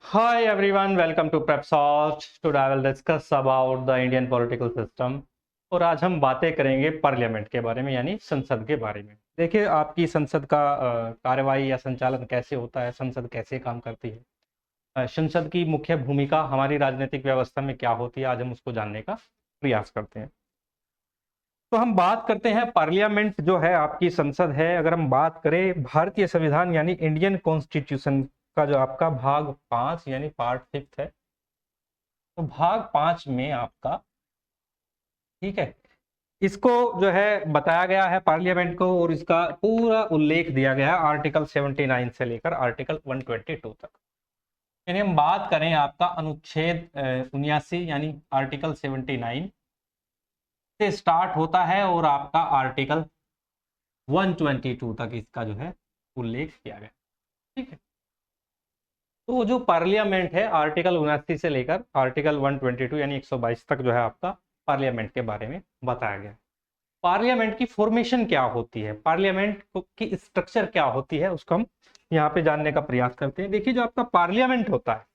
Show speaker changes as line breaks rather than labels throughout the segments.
Hi everyone, welcome to PrepSoft. Today I will discuss about the Indian political system. और आज हम बातें करेंगे पार्लियामेंट के बारे में यानी संसद के बारे में। देखिए आपकी संसद का कार्यवाही या संचालन कैसे होता है, संसद कैसे काम करती है, संसद की मुख्य भूमिका हमारी राजनीतिक व्यवस्था में क्या होती है, आज हम उसको जानने का प्रयास करते हैं। तो हम बात करते हैं पार्लियामेंट जो है आपकी संसद है। अगर हम बात करें भारतीय संविधान यानी इंडियन कॉन्स्टिट्यूशन का जो आपका भाग 5 यानी पार्ट 5 है, तो भाग 5 में आपका ठीक है इसको जो है बताया गया है पार्लियामेंट को, और इसका पूरा उल्लेख दिया गया है आर्टिकल 79 से लेकर आर्टिकल 122 तक। यानी हम बात करें आपका अनुच्छेद 79 यानी आर्टिकल 79 से स्टार्ट होता है और आपका आर्टिकल 122 तक इसका जो है उल्लेख किया गया। ठीक है, तो जो पार्लियामेंट है आर्टिकल 79 से लेकर आर्टिकल 122 यानी 122 तक जो है आपका पार्लियामेंट के बारे में बताया गया। पार्लियामेंट की फॉर्मेशन क्या होती है, पार्लियामेंट की स्ट्रक्चर क्या होती है, उसको हम यहाँ पे जानने का प्रयास करते हैं। देखिए जो आपका पार्लियामेंट होता है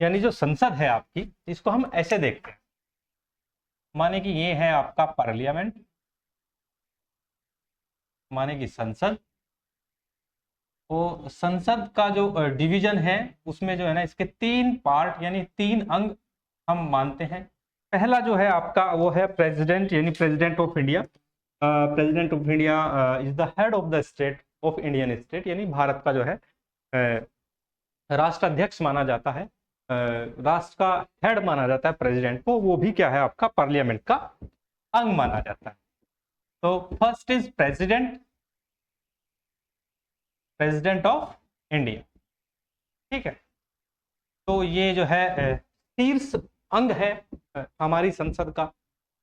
यानी जो संसद है आपकी, इसको हम ऐसे देखते हैं, माने कि ये है आपका पार्लियामेंट, माने कि संसद। तो संसद का जो डिवीजन है उसमें जो है ना इसके 3 पार्ट यानी 3 अंग हम मानते हैं। पहला जो है आपका वो है प्रेसिडेंट यानी president of India. President of India is the head of the state of Indian state, यानी भारत का जो है राष्ट्राध्यक्ष माना जाता है, राष्ट्र का हेड माना जाता है प्रेसिडेंट को, वो भी क्या है आपका पार्लियामेंट का अंग माना जाता है। तो first is president, president of India. ठीक है, तो ये जो है शीर्ष अंग है हमारी संसद का।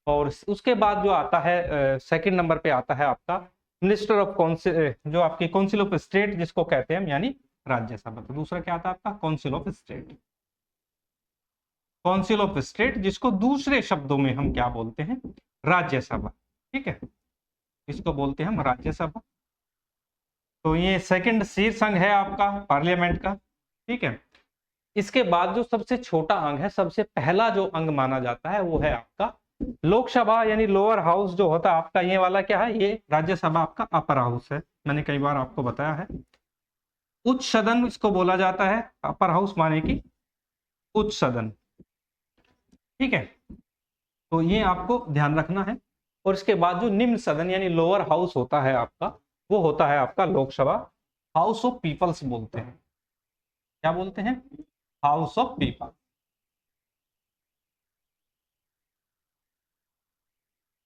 और उसके बाद जो आता है सेकंड नंबर पे आता है आपका मिनिस्टर ऑफ काउंसिल, जो आपकी काउंसिल ऑफ स्टेट जिसको कहते हैं हम, यानी राज्यसभा। तो दूसरा क्या आता है आपका council of state, council of state जिसको दूसरे शब्दों में हम क्या बोलते हैं, राज्यसभा। ठीक है, इसको बोलते हैं हम राज्यसभा। तो ये सेकंड शीर्ष अंग है आपका पार्लियामेंट का। ठीक है, इसके बाद जो सबसे छोटा अंग है, सबसे पहला जो अंग माना जाता है वो है आपका लोकसभा यानी लोअर हाउस जो होता है आपका। ये वाला क्या है, ये राज्यसभा आपका अपर हाउस है, मैंने कई बार आपको बताया है। उच्च सदन इसको बोला जाता है, अपर हाउस माने की उच्च सदन। ठीक है, तो ये आपको ध्यान रखना है। और इसके बाद जो निम्न सदन यानी लोअर हाउस होता है आपका, वो होता है आपका लोकसभा, हाउस ऑफ पीपल्स बोलते हैं। क्या बोलते हैं, हाउस ऑफ पीपल।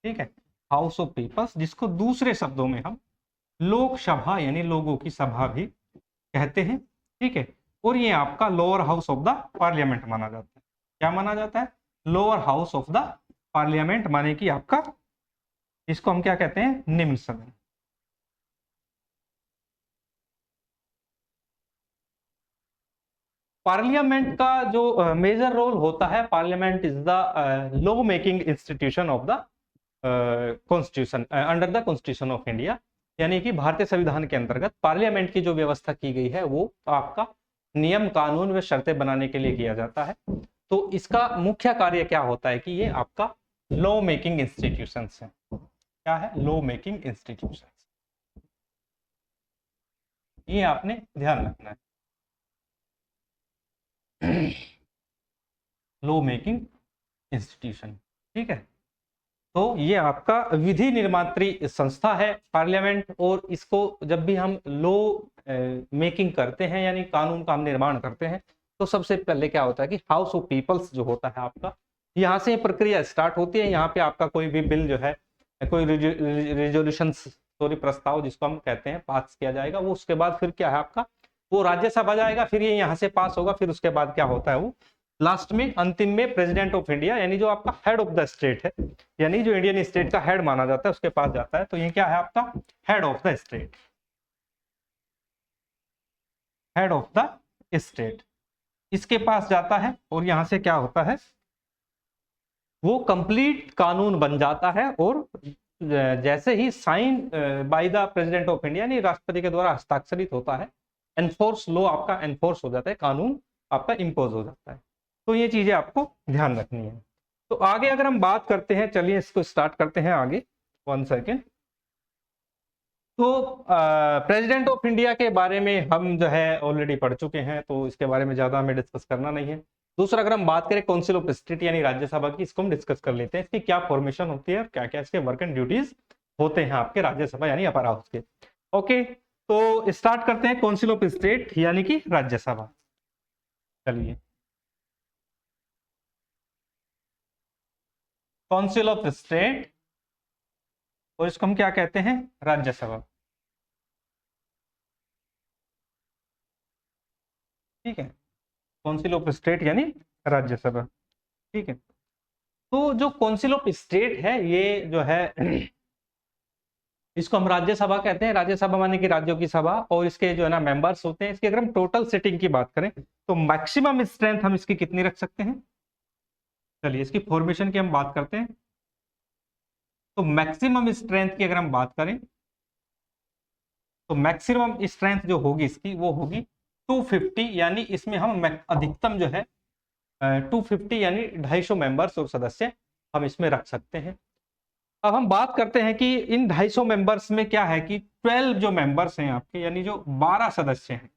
ठीक है, हाउस ऑफ पीपल्स जिसको दूसरे शब्दों में हम लोकसभा यानी लोगों की सभा भी कहते हैं। ठीक है, और ये आपका lower house of the parliament माना जाता है। क्या माना जाता है, lower house of the parliament, माने कि आपका इसको हम क्या कहते हैं, निम्न सदन। पार्लियामेंट का जो मेजर रोल होता है, parliament is the law making institution of the constitution under the constitution of India. यानी कि भारतीय संविधान के अंतर्गत पार्लियामेंट की जो व्यवस्था की गई है वो आपका नियम कानून व शर्तें बनाने के लिए किया जाता है। तो इसका मुख्य कार्य क्या होता है कि ये आपका लॉ मेकिंग इंस्टीट्यूशन है। क्या है, लॉ मेकिंग इंस्टीट्यूशन, ये आपने ध्यान रखना है। Law making institution. ठीक है, तो ये आपका विधि निर्मात्री संस्था है पार्लियामेंट, और इसको जब भी हम लॉ मेकिंग करते हैं यानी कानून का हम निर्माण करते हैं, तो सबसे पहले क्या होता है कि हाउस ऑफ पीपल्स जो होता है आपका, यहाँ से प्रक्रिया स्टार्ट होती है। यहाँ पे आपका कोई भी बिल जो है, कोई रिजोल्यूशन सॉरी प्रस्ताव जिसको हम कहते हैं, पास किया जाएगा। वो उसके बाद फिर क्या है आपका, वो राज्यसभा जाएगा, फिर ये यहाँ से पास होगा, फिर उसके बाद क्या होता है, वो लास्ट में अंतिम में प्रेसिडेंट ऑफ इंडिया यानी जो आपका हेड ऑफ द स्टेट है, यानी जो इंडियन स्टेट का हेड माना जाता है, उसके पास जाता है। तो ये क्या है आपका head of the state, head of the state इसके पास जाता है, और यहां से क्या होता है, वो कंप्लीट कानून बन जाता है। और जैसे ही sign by the president of India यानी राष्ट्रपति के द्वारा हस्ताक्षरित होता है, एनफोर्स लॉ आपका एनफोर्स हो जाता है, कानून आपका इम्पोज हो जाता है। तो ये चीजें आपको ध्यान रखनी है। तो आगे अगर हम बात करते हैं, चलिए इसको स्टार्ट करते हैं आगे। 1 सेकेंड। तो प्रेसिडेंट ऑफ इंडिया के बारे में हम जो है ऑलरेडी पढ़ चुके हैं, तो इसके बारे में ज्यादा हमें डिस्कस करना नहीं है। दूसरा, अगर हम बात करें काउंसिल ऑफ स्टेट यानी राज्यसभा की, इसको हम डिस्कस कर लेते हैं, इसकी क्या फॉर्मेशन होती है और क्या क्या इसके वर्क एंड ड्यूटीज होते हैं आपके राज्यसभा यानी अपर हाउस के। ओके, तो स्टार्ट करते हैं काउंसिल ऑफ स्टेट यानी कि राज्यसभा। चलिए, काउंसिल ऑफ स्टेट और इसको हम क्या कहते हैं, राज्यसभा। ठीक है, काउंसिल ऑफ स्टेट यानी राज्यसभा। ठीक है, तो जो काउंसिल ऑफ स्टेट है ये जो है इसको हम राज्यसभा कहते हैं। राज्यसभा माने कि राज्यों की सभा, और इसके जो है ना मेंबर्स होते हैं। इसकी अगर हम टोटल सीटिंग की बात करें तो मैक्सिमम स्ट्रेंथ हम इसकी कितनी रख सकते हैं। चलिए, इसकी फॉर्मेशन की हम बात करते हैं। तो मैक्सिमम स्ट्रेंथ की अगर हम बात करें तो मैक्सिमम स्ट्रेंथ जो होगी इसकी वो होगी 250, यानी इसमें हम अधिकतम जो है 250 यानी 250 मेंबर्स और सदस्य हम इसमें रख सकते हैं। अब हम बात करते हैं कि इन 250 मेंबर्स में क्या है कि 12 जो मेंबर्स हैं आपके, यानी जो 12 सदस्य हैं,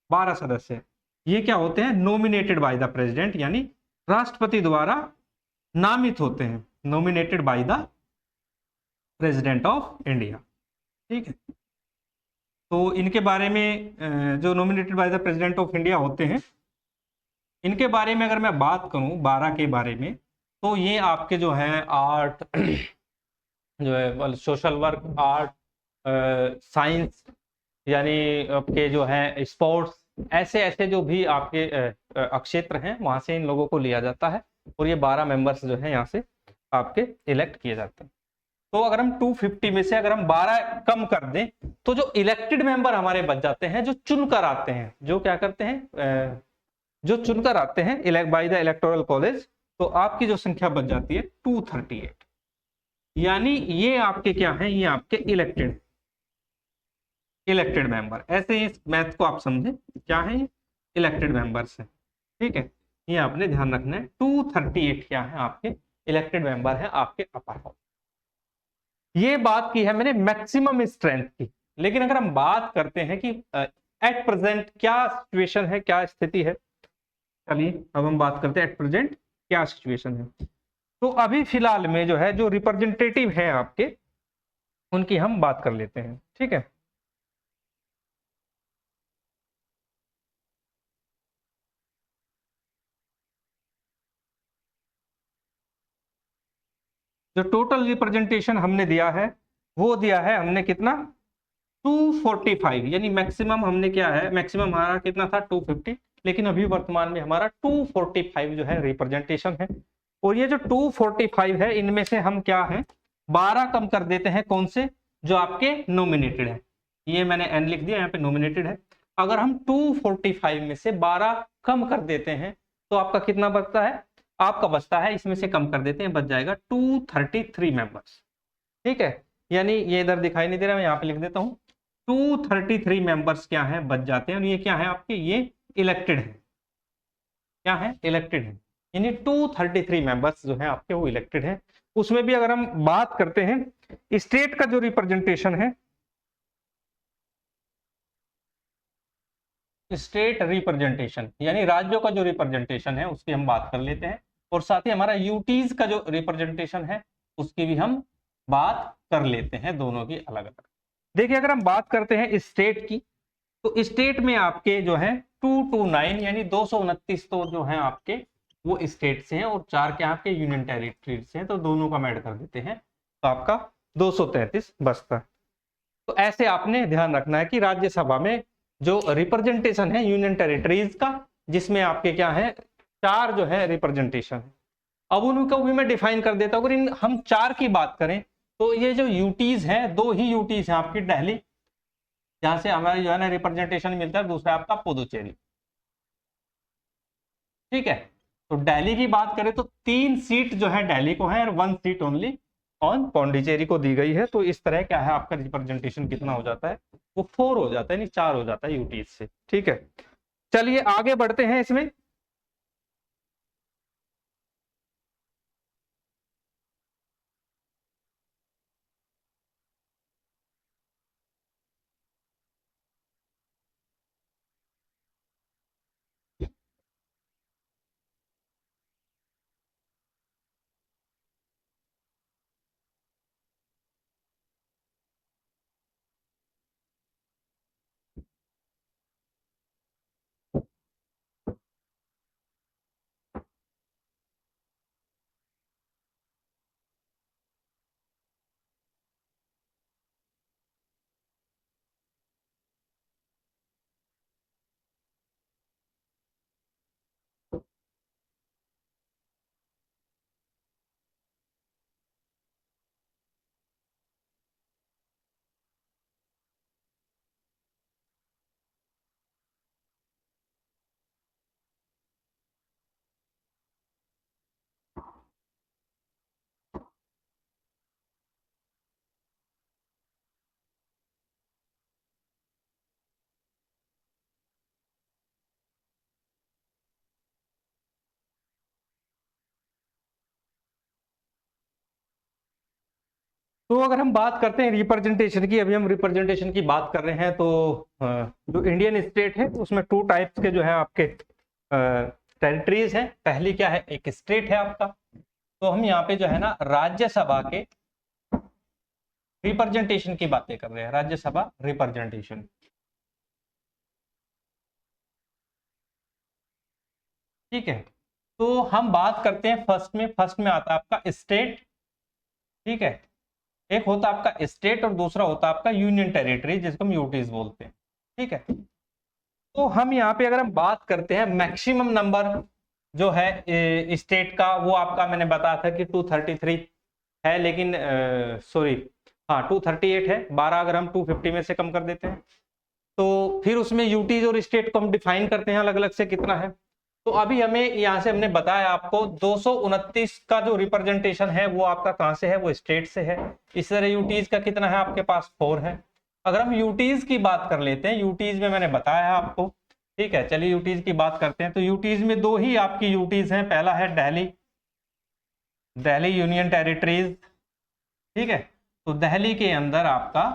12 सदस्य ये क्या होते हैं, नॉमिनेटेड बाय द प्रेसिडेंट, यानी राष्ट्रपति द्वारा नामित होते हैं, nominated by the president of India. ठीक है, तो इनके बारे में जो nominated by the president of India होते हैं, इनके बारे में अगर मैं बात करूं 12 के बारे में, तो ये आपके जो है आर्ट जो है, सोशल वर्क, आर्ट, साइंस, यानी आपके जो है स्पोर्ट्स, ऐसे ऐसे जो भी आपके क्षेत्र हैं वहां से इन लोगों को लिया जाता है, और ये 12 मेंबर्स जो है यहाँ से आपके इलेक्ट किए जाते हैं। तो अगर हम 250 में से अगर हम 12 कम कर दें तो जो इलेक्टेड मेंबर हमारे बच जाते हैं, जो चुनकर आते हैं, जो क्या करते हैं, जो चुनकर आते हैं elect by the electoral college, तो आपकी जो संख्या बच जाती है 238, यानी ये आपके क्या है, ये आपके इलेक्टेड मेंबर। ऐसे इस मैथ को आप समझे, क्या है ये, इलेक्टेड मेंबर्स है। ठीक है, ये आपने ध्यान रखना है। 238 क्या है, आपके इलेक्टेड मेंबर है आपके अपर हाउस। ये बात की है मैंने मैक्सिमम स्ट्रेंथ की, लेकिन अगर हम बात करते हैं कि एट प्रेजेंट क्या सिचुएशन है, क्या स्थिति है, चलिए अब हम बात करते हैं एट प्रेजेंट क्या सिचुएशन है। तो अभी फिलहाल में जो है, जो रिप्रेजेंटेटिव है आपके, उनकी हम बात कर लेते हैं। ठीक है, जो टोटल रिप्रेजेंटेशन हमने दिया है वो दिया है हमने कितना, 245, यानी मैक्सिमम हमने क्या है, मैक्सिमम हमारा कितना था 250, लेकिन अभी वर्तमान में हमारा 245 जो है रिप्रेजेंटेशन है। और ये जो 245 है, इनमें से हम क्या है 12 कम कर देते हैं, कौन से, जो आपके नॉमिनेटेड है। ये मैंने एन लिख दिया, यहाँ पे नॉमिनेटेड है। अगर हम 245 में से 12 कम कर देते हैं तो आपका कितना बचता है, आपका बचता है, इसमें से कम कर देते हैं, बच जाएगा 233 मेंबर्स। ठीक है, यानी ये इधर दिखाई नहीं दे रहा, मैं यहाँ पे लिख देता हूँ, 233 मेंबर्स क्या है, बच जाते हैं। और ये क्या है आपके, ये इलेक्टेड है, क्या है, इलेक्टेड है, यानी 233 मेंबर्स जो है आपके वो इलेक्टेड है। उसमें भी अगर हम बात करते हैं स्टेट का जो रिप्रेजेंटेशन है, स्टेट रिप्रेजेंटेशन यानी राज्यों का जो रिप्रेजेंटेशन है उसकी हम बात कर लेते हैं, और साथ ही हमारा यूटीज का जो रिप्रेजेंटेशन है उसकी भी हम बात कर लेते हैं, दोनों की अलग अलग। देखिए, अगर हम बात करते हैं स्टेट की, तो स्टेट में आपके जो है 229 यानी 229 तो जो है आपके वो स्टेट से हैं, और 4 के आपके यूनियन टेरिटरी से हैं, तो दोनों का ऐड कर देते हैं तो आपका 233 बचता है। तो ऐसे आपने ध्यान रखना है कि राज्यसभा में जो रिप्रेजेंटेशन है यूनियन टेरिटरीज का, जिसमें आपके क्या है 4 जो है रिप्रेजेंटेशन है। अब उनको भी मैं डिफाइन कर देता हूं। अगर इन हम 4 की बात करें तो ये जो यूटीज हैं, 2 ही यूटीज हैं आपकी, दिल्ली जहां से हमारा जो है ना रिप्रेजेंटेशन मिलता है, दूसरा आपका पुदुचेरी। ठीक है, तो दिल्ली की बात करें तो 3 सीट जो है दिल्ली को है, और 1 सीट ओनली ऑन पौंडीचेरी को दी गई है। तो इस तरह क्या है आपका रिप्रेजेंटेशन कितना हो जाता है, वो 4 हो जाता है, नहीं 4 हो जाता है यूटीज से। ठीक है, चलिए आगे बढ़ते हैं इसमें। तो अगर हम बात करते हैं रिप्रेजेंटेशन की, अभी हम रिप्रेजेंटेशन की बात कर रहे हैं, तो जो इंडियन स्टेट है उसमें टू टाइप्स के जो है आपके टेरिटरीज हैं। पहली क्या है, एक स्टेट है आपका, तो हम यहाँ पे जो है ना राज्यसभा के रिप्रेजेंटेशन की बातें कर रहे हैं, राज्यसभा रिप्रेजेंटेशन। ठीक है, तो हम बात करते हैं फर्स्ट में आता है आपका स्टेट। ठीक है, एक होता है आपका स्टेट और दूसरा होता है आपका यूनियन टेरिटरी, जिसको हम यूटीज बोलते हैं। ठीक है, तो हम यहाँ पे अगर हम बात करते हैं मैक्सिमम नंबर जो है स्टेट का, वो आपका मैंने बताया था कि 233 है, लेकिन सॉरी, हाँ 238 है। 12 अगर हम 250 में से कम कर देते हैं तो फिर उसमें यूटीज और स्टेट को हम डिफाइन करते हैं अलग अलग से कितना है। तो अभी हमें यहाँ से हमने बताया आपको 229 का जो रिप्रेजेंटेशन है वो आपका कहाँ से है, वो स्टेट से है। इस तरह यूटीज का कितना है आपके पास, 4 है। अगर हम यूटीज की बात कर लेते हैं, यूटीज में मैंने बताया आपको। ठीक है, चलिए यूटीज की बात करते हैं। तो यूटीज में दो ही आपकी यूटीज हैं, पहला है दिल्ली, दिल्ली यूनियन टेरिटरीज। ठीक है, तो दिल्ली के अंदर आपका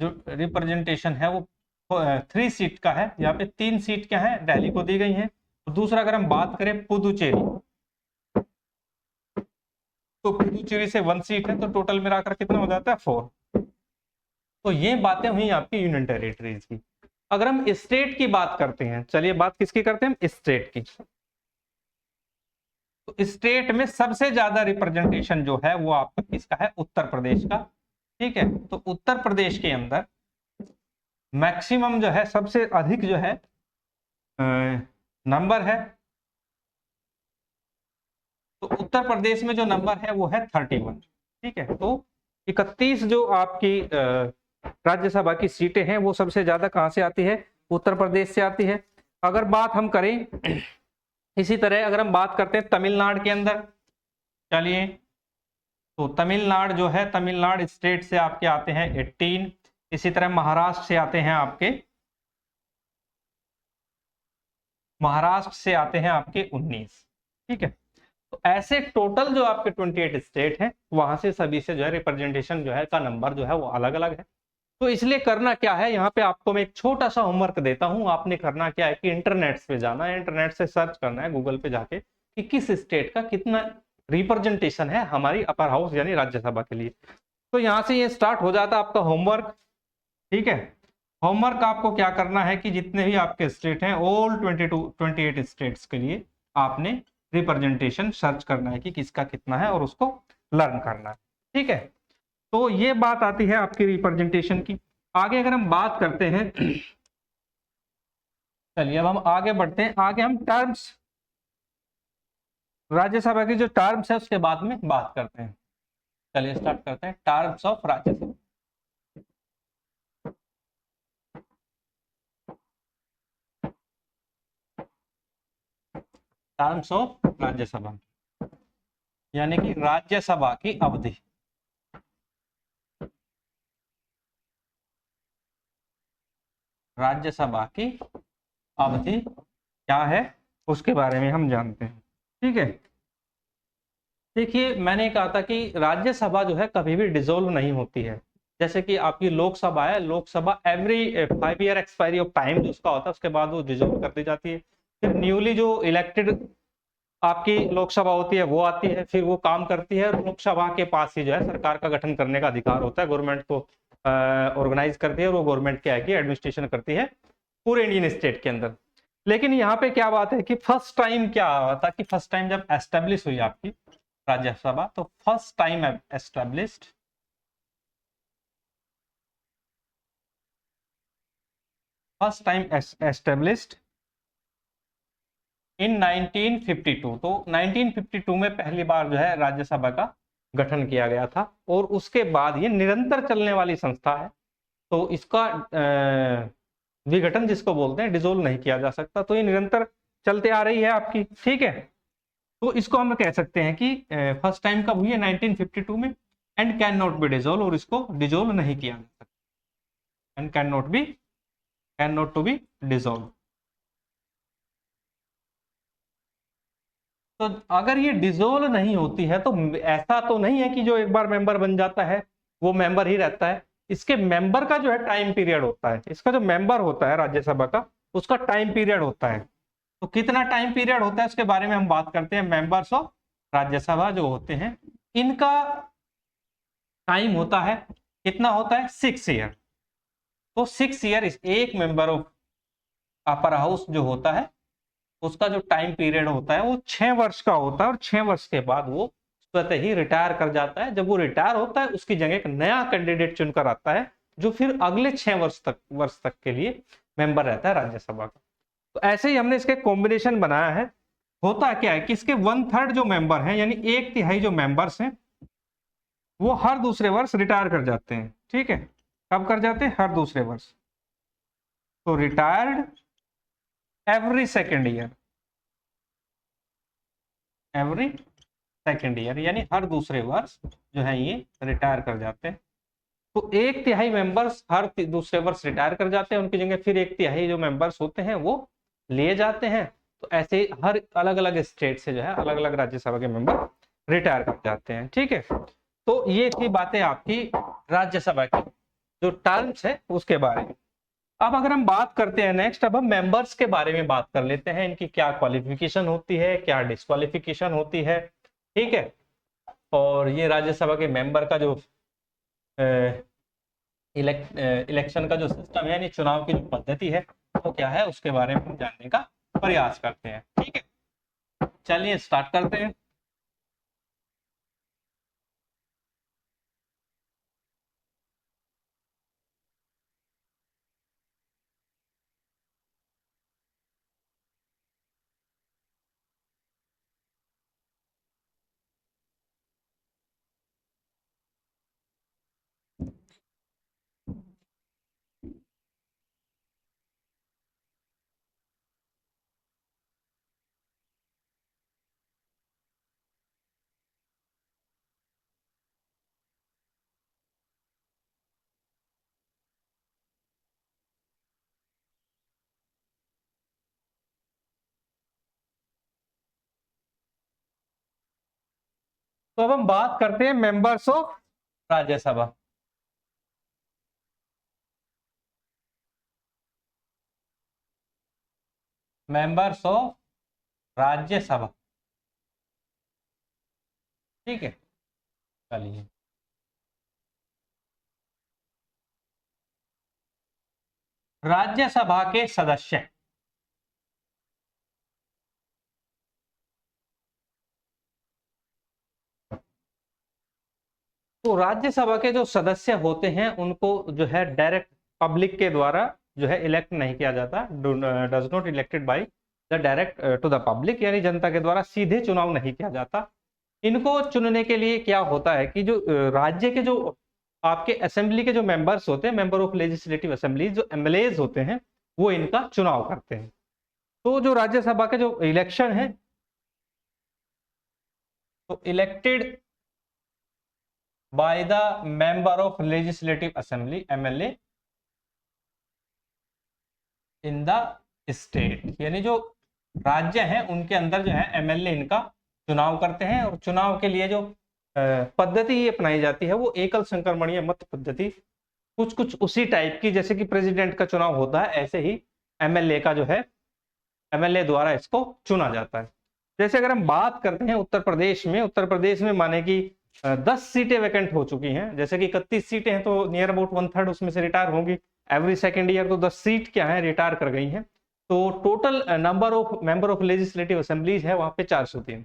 जो रिप्रेजेंटेशन है वो 3 सीट का है। यहाँ पे 3 सीट क्या है, दिल्ली को दी गई है। तो दूसरा अगर हम बात करें पुदुचेरी, तो पुदुचेरी से 1 सीट है, तो टोटल मिलाकर कितना हो जाता है, 4। तो ये बातें हुई आपकी यूनियन टेरिटरीज की। अगर हम स्टेट की बात करते हैं, चलिए बात किसकी करते हैं, हम स्टेट की। तो स्टेट में सबसे ज्यादा रिप्रेजेंटेशन जो है वो आपका किसका है, उत्तर प्रदेश का। ठीक है, तो उत्तर प्रदेश के अंदर मैक्सिमम जो है, सबसे अधिक जो है नंबर है, तो उत्तर प्रदेश में जो नंबर है वो है 31। ठीक है, तो 31 जो आपकी राज्यसभा की सीटें हैं वो सबसे ज्यादा कहां से आती है, उत्तर प्रदेश से आती है। अगर बात हम करें इसी तरह अगर हम बात करते हैं तमिलनाडु के अंदर, चलिए, तो तमिलनाडु जो है, तमिलनाडु स्टेट से आपके आते हैं 18। इसी तरह महाराष्ट्र से आते हैं आपके, महाराष्ट्र से आते हैं आपके 19। ठीक है, तो ऐसे टोटल जो आपके 28 स्टेट हैं, वहां से सभी से जो है रिप्रेजेंटेशन जो है का नंबर जो है वो अलग अलग है। तो इसलिए करना क्या है, यहाँ पे आपको मैं एक छोटा सा होमवर्क देता हूँ। आपने करना क्या है कि इंटरनेट पे जाना है, इंटरनेट से सर्च करना है गूगल पे जाके कि किस स्टेट का कितना रिप्रेजेंटेशन है हमारी अपर हाउस यानी राज्यसभा के लिए। तो यहाँ से ये स्टार्ट हो जाता है आपका होमवर्क। ठीक है, होमवर्क आपको क्या करना है कि जितने भी आपके स्टेट हैं, ऑल 28 स्टेट्स के लिए आपने रिप्रेजेंटेशन सर्च करना है कि किसका कितना है और उसको लर्न करना है। ठीक है, तो ये बात आती है आपकी रिप्रेजेंटेशन की। आगे अगर हम बात करते हैं चलिए अब हम आगे बढ़ते हैं, आगे हम टर्म्स, राज्यसभा की जो टर्म्स है उसके बाद में बात करते हैं। चलिए स्टार्ट करते हैं, terms of Rajya Sabha. Terms of Rajya Sabha यानी कि राज्यसभा की अवधि। राज्यसभा की अवधि क्या है उसके बारे में हम जानते हैं। ठीक है, देखिए मैंने कहा था कि राज्यसभा जो है कभी भी डिसॉल्व नहीं होती है। जैसे कि आपकी लोकसभा है, Lok Sabha every 5 year expiry of time जो उसका होता है उसके बाद वो डिसॉल्व कर दी जाती है। फिर न्यूली जो इलेक्टेड आपकी लोकसभा होती है वो आती है, फिर वो काम करती है, और लोकसभा के पास ही जो है सरकार का गठन करने का अधिकार होता है, गवर्नमेंट को ऑर्गेनाइज करती है, और वो गवर्नमेंट क्या है कि एडमिनिस्ट्रेशन करती है पूरे इंडियन स्टेट के अंदर। लेकिन यहाँ पे क्या बात है कि फर्स्ट टाइम क्या हुआ था कि फर्स्ट टाइम जब एस्टेब्लिश हुई आपकी राज्यसभा, तो first time established first time established in 1952। तो 1952 में पहली बार जो है राज्यसभा का गठन किया गया था, और उसके बाद ये निरंतर चलने वाली संस्था है। तो इसका विघटन जिसको बोलते हैं, डिसोल्व नहीं किया जा सकता, तो ये निरंतर चलते आ रही है आपकी। ठीक है, तो इसको हम कह सकते हैं कि फर्स्ट टाइम कब हुई है 1952 में, and can not be dissolve, और इसको डिसोल्व नहीं किया जा सकता, and can not to be dissolve. तो अगर ये डिसोल्व नहीं होती है तो ऐसा तो नहीं है कि जो एक बार मेंबर बन जाता है वो मेंबर ही रहता है। इसके मेंबर का जो है टाइम पीरियड होता है, इसका जो मेंबर होता है राज्यसभा का उसका टाइम पीरियड होता है। तो कितना टाइम पीरियड होता है उसके बारे में हम बात करते हैं। मेंबर्स ऑफ राज्यसभा जो होते हैं इनका टाइम होता है, कितना होता है, 6 ईयर। तो 6 ईयर एक मेंबर ऑफ अपर हाउस जो होता है उसका जो टाइम पीरियड होता है वो 6 वर्ष का होता है, और 6 वर्ष के बाद वो स्वतः ही रिटायर कर जाता है। जब वो रिटायर होता है उसकी जगह एक नया कैंडिडेट चुनकर आता है, जो फिर अगले 6 वर्ष तक के लिए मेंबर रहता है राज्यसभा का। तो ऐसे ही हमने इसके कॉम्बिनेशन बनाया है। होता क्या है कि इसके 1/3 जो मेंबर हैं, यानी 1/3 जो मेंबर्स हैं, वो हर दूसरे वर्ष रिटायर कर जाते हैं। ठीक है, कब कर जाते हैं, हर दूसरे वर्ष। तो retired every second year, every second year, यानी हर दूसरे वर्ष जो है ये रिटायर कर जाते हैं। तो 1/3 मेंबर्स हर दूसरे वर्ष रिटायर कर जाते हैं, उनकी जगह फिर 1/3 जो मेंबर्स होते हैं वो लिए जाते हैं। तो ऐसे हर अलग अलग स्टेट से जो है अलग अलग राज्यसभा के मेंबर रिटायर कर जाते हैं। ठीक है, तो ये थी बातें आपकी राज्यसभा की जो टर्म्स है उसके बारे में। अब अगर हम बात करते हैं नेक्स्ट, अब हम मेंबर्स के बारे में बात कर लेते हैं, इनकी क्या क्वालिफिकेशन होती है, क्या डिस्क्वालिफिकेशन होती है। ठीक है, और ये राज्यसभा के मेंबर का जो इलेक्शन का जो सिस्टम है, यानी चुनाव की जो पद्धति है वो क्या है उसके बारे में हम जानने का प्रयास करते हैं। ठीक है, चलिए स्टार्ट करते हैं। तो अब हम बात करते हैं members of Rajya Sabha. Members of Rajya Sabha. ठीक है, चलिए राज्यसभा के सदस्य, तो राज्यसभा के जो सदस्य होते हैं उनको जो है डायरेक्ट पब्लिक के द्वारा जो है इलेक्ट नहीं किया जाता, does not elected by the direct to the public, यानी जनता के द्वारा सीधे चुनाव नहीं किया जाता। इनको चुनने के लिए क्या होता है कि जो राज्य के जो आपके असेंबली के जो मेंबर्स होते हैं, मेंबर ऑफ लेजिस्लेटिव असेंबली, जो एमएलएज होते हैं, वो इनका चुनाव करते हैं। तो जो राज्यसभा के जो इलेक्शन है, तो elected by the member of legislative assembly, MLA, in the state, यानी जो राज्य हैं उनके अंदर जो है एमएलए इनका चुनाव करते हैं, और चुनाव के लिए जो पद्धति अपनाई जाती है वो एकल संक्रमणीय मत पद्धति, कुछ कुछ उसी टाइप की जैसे कि प्रेसिडेंट का चुनाव होता है, ऐसे ही एमएलए का जो है एमएलए द्वारा इसको चुना जाता है। जैसे अगर हम बात करते हैं उत्तर प्रदेश में माने कि 10 सीटें वैकेंट हो चुकी हैं, जैसे कि 31 सीटें हैं तो नियर अबाउट 1/3 उसमें से रिटायर होंगी एवरी सेकेंड ईयर, तो 10 सीट क्या है रिटायर कर गई हैं। तो total number of member of legislative assemblies है वहां पे 403।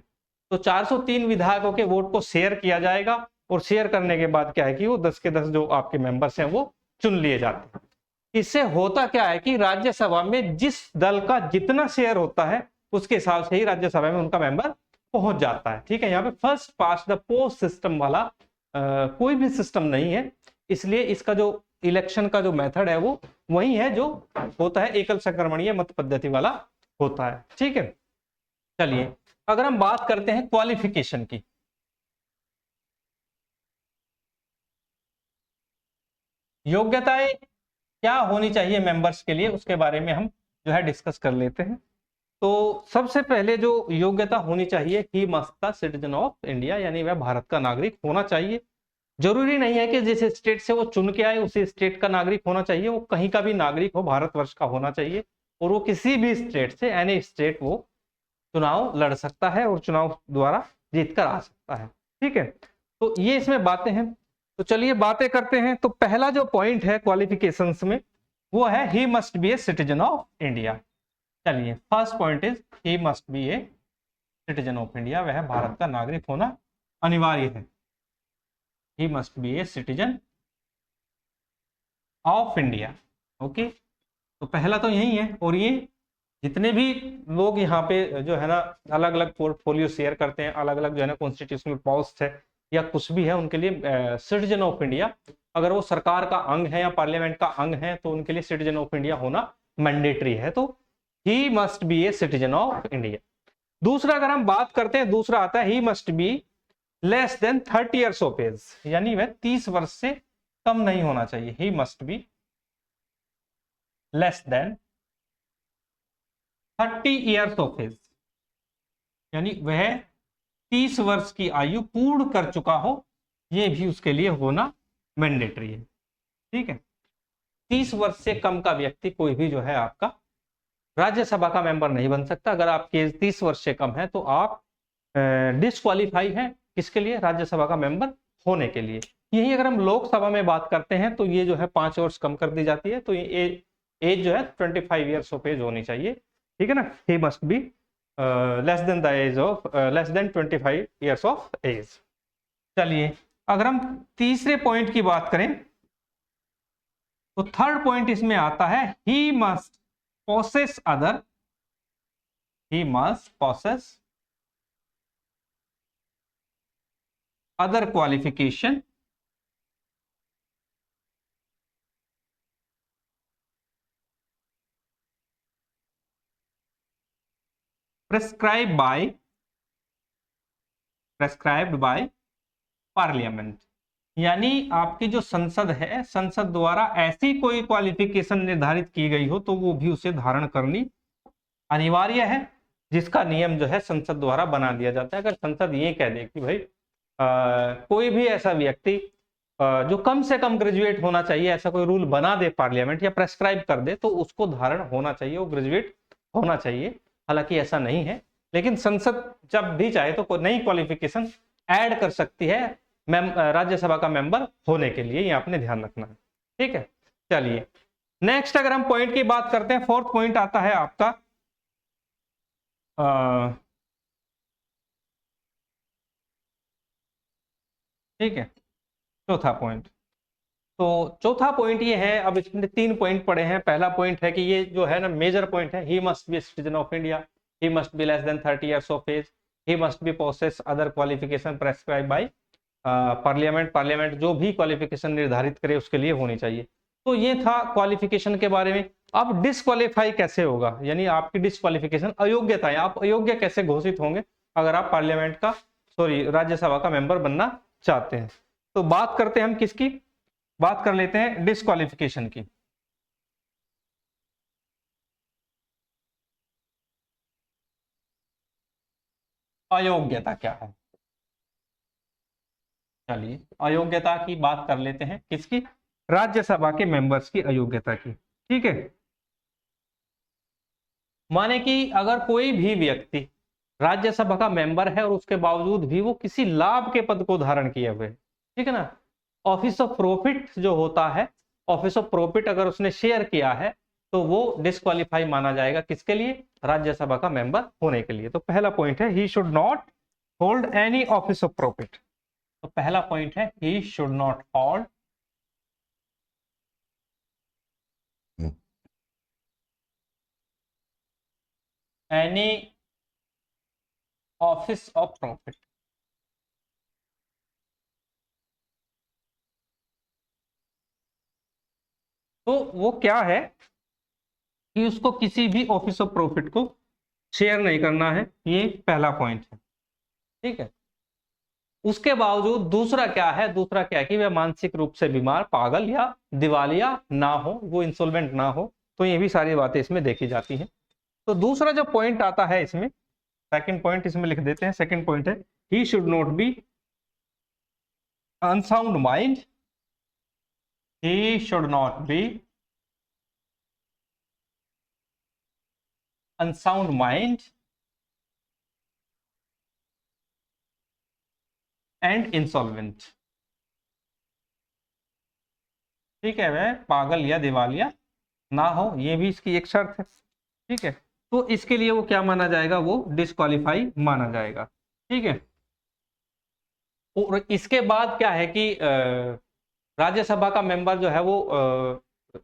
तो 403 विधायकों के वोट को शेयर किया जाएगा, और शेयर करने के बाद क्या है कि वो 10 के 10 जो आपके मेंबर्स हैं वो चुन लिए जाते हैं। इससे होता क्या है कि राज्यसभा में जिस दल का जितना शेयर होता है उसके हिसाब से ही राज्यसभा में उनका मेंबर पहुंच जाता है। ठीक है, यहाँ पे first past the post system वाला कोई भी सिस्टम नहीं है, इसलिए इसका जो इलेक्शन का जो मेथड है वो वही है जो होता है एकल संक्रमणीय मत पद्धति वाला होता है। ठीक है, चलिए अगर हम बात करते हैं क्वालिफिकेशन की, योग्यताएं क्या होनी चाहिए मेंबर्स के लिए, उसके बारे में हम जो है डिस्कस कर लेते हैं। तो सबसे पहले जो योग्यता होनी चाहिए, he must the citizen of India, यानी वह भारत का नागरिक होना चाहिए। जरूरी नहीं है कि जिस स्टेट से वो चुन के आए उसी स्टेट का नागरिक होना चाहिए, वो कहीं का भी नागरिक हो, भारतवर्ष का होना चाहिए, और वो किसी भी स्टेट से एनी स्टेट वो चुनाव लड़ सकता है और चुनाव द्वारा जीत कर आ सकता है। ठीक है, तो ये इसमें बातें हैं। तो चलिए बातें करते हैं। तो पहला जो पॉइंट है क्वालिफिकेशंस में वो है he must be a citizen of India. चलिए first point is he must be a citizen of India, वह भारत का नागरिक होना अनिवार्य है। He must be a citizen of India. Okay, तो पहला तो यही है। और ये जितने भी लोग यहाँ पे जो है ना अलग अलग पोर्टफोलियो शेयर करते हैं, अलग अलग जो है ना कॉन्स्टिट्यूशनल पोस्ट है या कुछ भी है, उनके लिए सिटीजन ऑफ इंडिया, अगर वो सरकार का अंग है या पार्लियामेंट का अंग है तो उनके लिए सिटीजन ऑफ इंडिया होना मैंडेटरी है। तो he must be a citizen of India. दूसरा अगर हम बात करते हैं, दूसरा आता है he must be less than 30 years of age, यानी वह 30 वर्ष से कम नहीं होना चाहिए। He must be less than 30 years of age, यानी वह 30 वर्ष की आयु पूर्ण कर चुका हो, यह भी उसके लिए होना मैंडेटरी है। ठीक है, 30 वर्ष से कम का व्यक्ति कोई भी जो है आपका राज्यसभा का मेंबर नहीं बन सकता। अगर आपकी एज 30 वर्ष से कम है तो आप डिस्क्वालीफाई हैं किसके लिए, राज्यसभा का मेंबर होने के लिए। यही अगर हम लोकसभा में बात करते हैं तो ये जो है 5 वर्ष कम कर दी जाती है, तो ये एज जो है 25 ईयर्स ऑफ एज होनी चाहिए। ठीक है ना, he must be less than the age of less than 25 years of age. चलिए अगर हम तीसरे पॉइंट की बात करें तो थर्ड पॉइंट इसमें आता है he must possess other, he must possess other qualification prescribed by parliament. यानी आपकी जो संसद है, संसद द्वारा ऐसी कोई क्वालिफिकेशन निर्धारित की गई हो तो वो भी उसे धारण करनी अनिवार्य है, जिसका नियम जो है संसद द्वारा बना दिया जाता है। अगर संसद ये कह दे कि भाई कोई भी ऐसा व्यक्ति जो कम से कम ग्रेजुएट होना चाहिए, ऐसा कोई रूल बना दे पार्लियामेंट या प्रेस्क्राइब कर दे, तो उसको धारण होना चाहिए, वो ग्रेजुएट होना चाहिए। हालांकि ऐसा नहीं है, लेकिन संसद जब भी चाहे तो नई क्वालिफिकेशन ऐड कर सकती है राज्यसभा का मेंबर होने के लिए, ये आपने ध्यान रखना है। ठीक है, चलिए नेक्स्ट अगर हम पॉइंट की बात करते हैं, फोर्थ पॉइंट आता है आपका ठीक है, चौथा पॉइंट। तो चौथा पॉइंट ये है, अब इसमें 3 पॉइंट पड़े हैं। पहला पॉइंट है कि ये जो है ना मेजर पॉइंट है, he must be citizen of India, he must be less than 30 years of age, he must be possess other qualification prescribe by parliament जो भी क्वालिफिकेशन निर्धारित करे उसके लिए होनी चाहिए। तो ये था क्वालिफिकेशन के बारे में। अब डिस्क्वालीफाई कैसे होगा, यानी आपकी डिस्क्वालिफिकेशन अयोग्यता है, आप अयोग्य कैसे घोषित होंगे अगर आप पार्लियामेंट का राज्यसभा का मेंबर बनना चाहते हैं। तो बात करते हैं हम किसकी, बात कर लेते हैं डिस्क्वालिफिकेशन की। अयोग्यता क्या है। चलिए अयोग्यता की बात कर लेते हैं, किसकी, राज्यसभा के मेंबर्स की अयोग्यता की। ठीक है, माने कि अगर कोई भी व्यक्ति राज्यसभा का मेंबर है और उसके बावजूद भी वो किसी लाभ के पद को धारण किए हुए, ठीक है ना, ऑफिस ऑफ प्रॉफिट जो होता है, ऑफिस ऑफ प्रॉफिट अगर उसने शेयर किया है तो वो डिस्क्वालीफाई माना जाएगा, किसके लिए, राज्यसभा का मेंबर होने के लिए। तो पहला पॉइंट है he should not hold any office of profit. तो पहला पॉइंट है he should not hold any office of profit. तो वो क्या है कि उसको किसी भी ऑफिस ऑफ प्रॉफिट को शेयर नहीं करना है, ये पहला पॉइंट है। ठीक है, उसके बावजूद दूसरा क्या है, दूसरा क्या है कि वह मानसिक रूप से बीमार, पागल या दिवालिया ना हो, वो इंसॉल्वेंट ना हो। तो ये भी सारी बातें इसमें देखी जाती हैं। तो दूसरा जो पॉइंट आता है इसमें, सेकंड पॉइंट इसमें लिख देते हैं, सेकंड पॉइंट है he should not be unsound mind, he should not be unsound mind and insolvent. ठीक है, वह पागल या दिवालिया ना हो, ये भी इसकी एक शर्त है। ठीक है, तो इसके लिए वो क्या माना जाएगा, वो डिस्क्वालीफाई माना जाएगा। ठीक है, और इसके बाद क्या है कि राज्यसभा का मेंबर जो है वो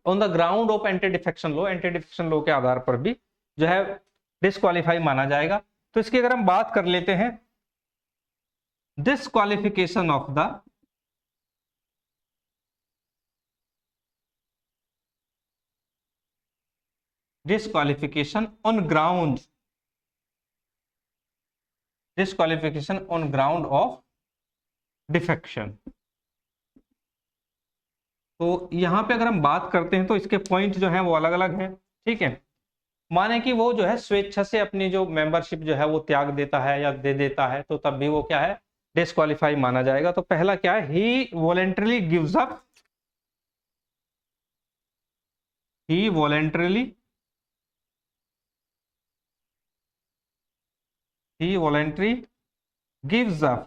on the ground of anti defection law, anti defection law के आधार पर भी जो है डिस्क्वालीफाई माना जाएगा। तो इसकी अगर हम बात कर लेते हैं, disqualification of the disqualification on ground, disqualification on ground of defection। तो यहां पे अगर हम बात करते हैं तो इसके पॉइंट जो हैं वो अलग अलग हैं। ठीक है, माने कि वो जो है स्वेच्छा से अपनी जो मेंबरशिप जो है वो त्याग देता है या दे देता है, तो तब भी वो क्या है, डिस्क्वालीफाई माना जाएगा। तो पहला क्या है, he voluntarily gives up, he voluntarily, he voluntarily gives up,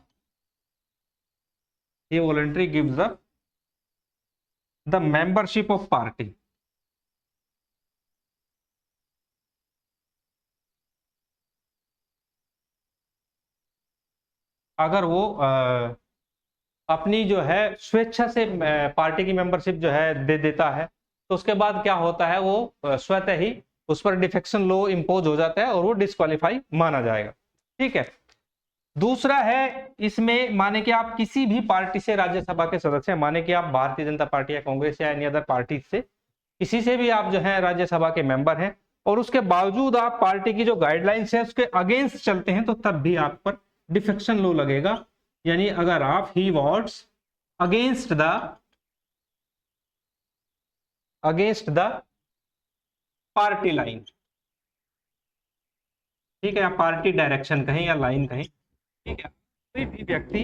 he voluntarily gives up the membership of party। अगर वो अपनी जो है स्वेच्छा से पार्टी की मेंबरशिप जो है दे देता है, तो उसके बाद क्या होता है, वो स्वतः ही उस पर डिफेक्शन लॉ इंपोज हो जाता है और वो डिस्क्वालीफाई माना जाएगा। ठीक है, दूसरा है इसमें, माने कि आप किसी भी पार्टी से राज्यसभा के सदस्य हैं, माने कि आप भारतीय जनता पार्टी या कांग्रेस या एनी अदर पार्टी से, किसी से भी आप जो है राज्यसभा के मेंबर हैं, और उसके बावजूद आप पार्टी की जो गाइडलाइंस है उसके अगेंस्ट चलते हैं, तो तब भी आप पर डिफेक्शन लॉ लगेगा। यानी अगर आप he votes against the party line, ठीक है, या पार्टी डायरेक्शन कहें या लाइन कहें, ठीक है, कोई भी व्यक्ति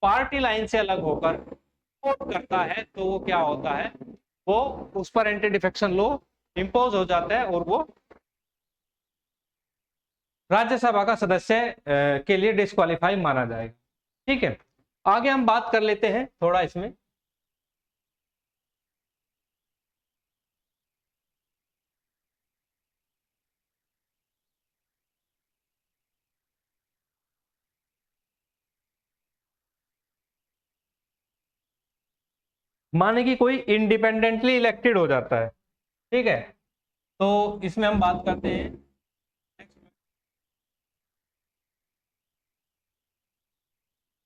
पार्टी लाइन से अलग होकर वोट करता है तो वो क्या होता है, वो उस पर एंटी डिफेक्शन लॉ इंपोज हो जाता है और वो राज्यसभा का सदस्य के लिए डिस्क्वालीफाई माना जाएगा। ठीक है, आगे हम बात कर लेते हैं थोड़ा इसमें, माने कि कोई इंडिपेंडेंटली इलेक्टेड हो जाता है। ठीक है, तो इसमें हम बात करते हैं,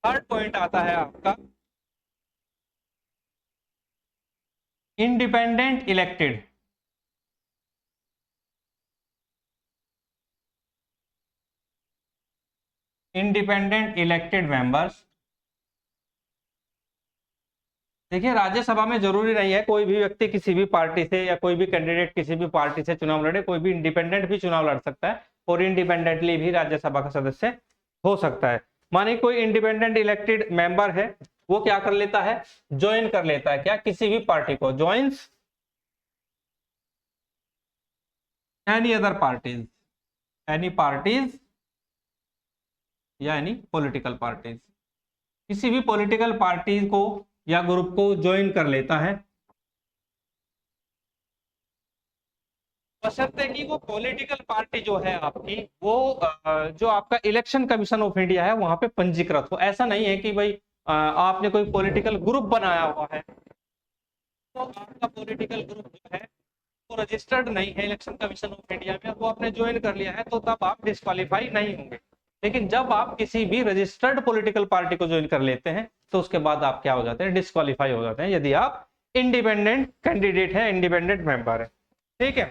थर्ड पॉइंट आता है आपका independent elected. Independent elected members, देखिए राज्यसभा में जरूरी नहीं है कोई भी व्यक्ति किसी भी पार्टी से या कोई भी कैंडिडेट किसी भी पार्टी से चुनाव लड़े, कोई भी इंडिपेंडेंट भी चुनाव लड़ सकता है और इंडिपेंडेंटली भी राज्यसभा का सदस्य हो सकता है। माने कोई इंडिपेंडेंट इलेक्टेड मेंबर है, वो क्या कर लेता है, ज्वाइन कर लेता है, क्या, किसी भी पार्टी को, joins any other parties, any parties या एनी पॉलिटिकल पार्टीज, किसी भी पॉलिटिकल पार्टी को या ग्रुप को ज्वाइन कर लेता है, बशर्ते कि वो पॉलिटिकल पार्टी जो है आपकी, वो जो आपका इलेक्शन कमीशन ऑफ इंडिया है वहां पे पंजीकृत हो। ऐसा नहीं है कि भाई आपने कोई पॉलिटिकल ग्रुप बनाया हुआ है, तो आपका पॉलिटिकल ग्रुप जो है वो रजिस्टर्ड नहीं है इलेक्शन कमीशन ऑफ इंडिया में, वो आपने ज्वाइन कर लिया है, तो तब आप डिस्क्वालीफाई नहीं होंगे। लेकिन जब आप किसी भी रजिस्टर्ड पॉलिटिकल पार्टी को ज्वाइन कर लेते हैं तो उसके बाद आप क्या हो जाते हैं, डिस्क्वालीफाई हो जाते हैं, यदि आप इंडिपेंडेंट कैंडिडेट है, इंडिपेंडेंट मेंबर है। ठीक है,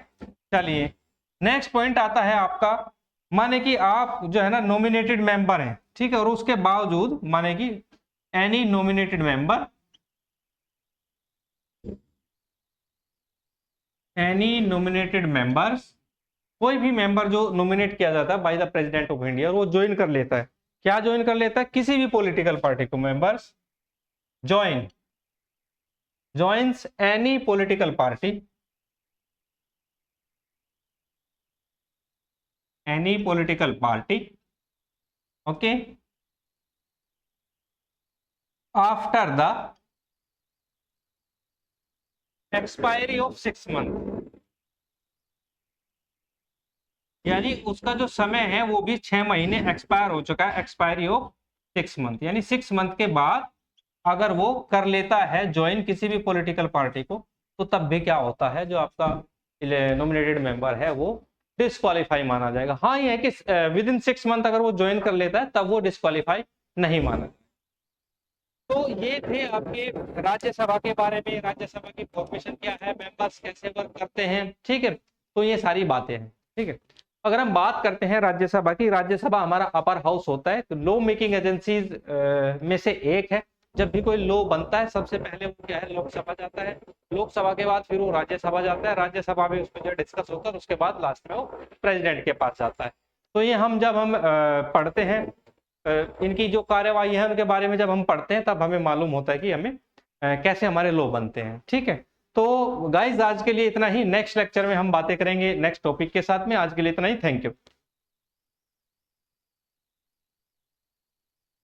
चलिए नेक्स्ट पॉइंट आता है आपका, माने कि आप जो है ना नॉमिनेटेड मेंबर हैं, ठीक है, और उसके बावजूद माने कि any nominated member, any nominated members, कोई भी मेंबर जो नॉमिनेट किया जाता है bye the president of India, वो ज्वाइन कर लेता है, क्या ज्वाइन कर लेता है, किसी भी पॉलिटिकल पार्टी को, members join, joins any political party, any political party, okay, after the expiry of 6 month, यानी उसका जो समय है वो भी 6 महीने एक्सपायर हो चुका है, एक्सपायरी ऑफ 6 मंथ, यानी 6 मंथ के बाद अगर वो कर लेता है ज्वाइन किसी भी पॉलिटिकल पार्टी को, तो तब भी क्या होता है, जो आपका नॉमिनेटेड मेंबर है वो डिस्क्वालीफाई माना जाएगा। हाँ, ये है कि विद इन 6 मंथ अगर वो ज्वाइन कर लेता है तब वो डिस्क्वालीफाई नहीं माना। तो ये थे आपके राज्यसभा के बारे में, राज्यसभा की फॉर्मेशन क्या है, मेंबर्स कैसे वर्क करते हैं, ठीक है, तो ये सारी बातें हैं। ठीक है, अगर हम बात करते हैं राज्यसभा की, राज्यसभा हमारा अपर हाउस होता है, तो लॉ मेकिंग एजेंसीज में से एक है। जब भी कोई लॉ बनता है सबसे पहले वो क्या है, लोकसभा जाता है, लोकसभा के बाद फिर वो राज्यसभा जाता है, राज्यसभा में उसमें जो डिस्कस होता है उसके बाद लास्ट में वो प्रेसिडेंट के पास जाता है। तो ये हम जब हम पढ़ते हैं इनकी जो कार्यवाही है उनके बारे में जब हम पढ़ते हैं तब हमें मालूम होता है कि हमें कैसे हमारे लॉ बनते हैं। ठीक है, तो गाइज आज के लिए इतना ही, नेक्स्ट लेक्चर में हम बातें करेंगे नेक्स्ट टॉपिक के साथ में। आज के लिए इतना ही, थैंक यू।